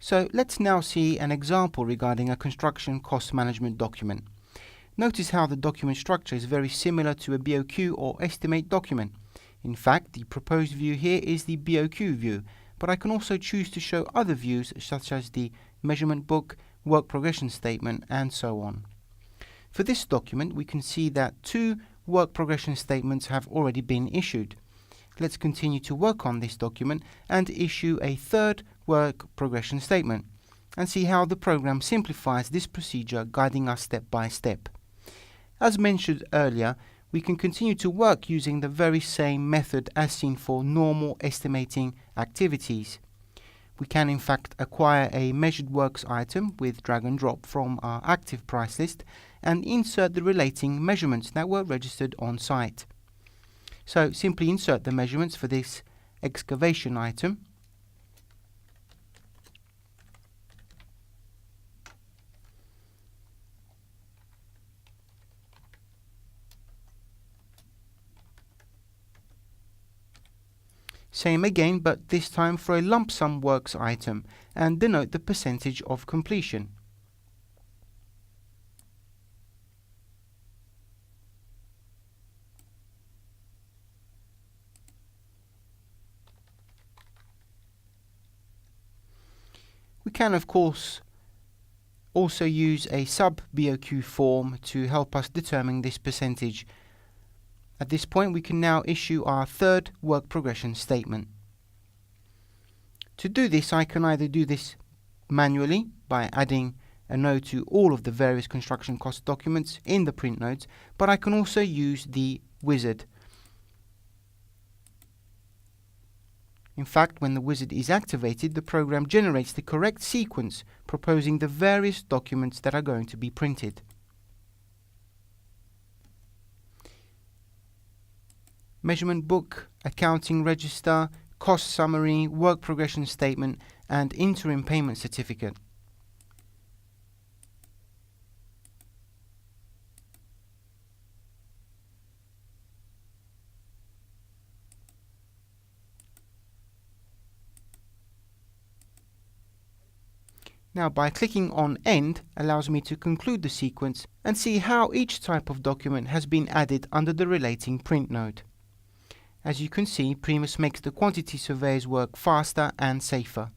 So let's now see an example regarding a construction cost management document. Notice how the document structure is very similar to a BOQ or estimate document. In fact, the proposed view here is the BOQ view, but I can also choose to show other views such as the measurement book, work progression statement, and so on. For this document, we can see that 2 work progression statements have already been issued. Let's continue to work on this document and issue a 3rd work progression statement and see how the program simplifies this procedure, guiding us step by step. As mentioned earlier, we can continue to work using the very same method as seen for normal estimating activities. We can in fact acquire a measured works item with drag and drop from our active price list and insert the relating measurements that were registered on site. So simply insert the measurements for this excavation item. Same again, but this time for a lump sum works item, and denote the percentage of completion. We can of course also use a sub-BOQ form to help us determine this percentage. At this point, we can now issue our 3rd work progression statement. To do this, I can either do this manually by adding a note to all of the various construction cost documents in the print notes, but I can also use the wizard. In fact, when the wizard is activated, the program generates the correct sequence, proposing the various documents that are going to be printed. Measurement book, accounting register, cost summary, work progression statement, and interim payment certificate. Now, by clicking on End allows me to conclude the sequence and see how each type of document has been added under the relating print node. As you can see, PriMus makes the quantity surveyors work faster and safer.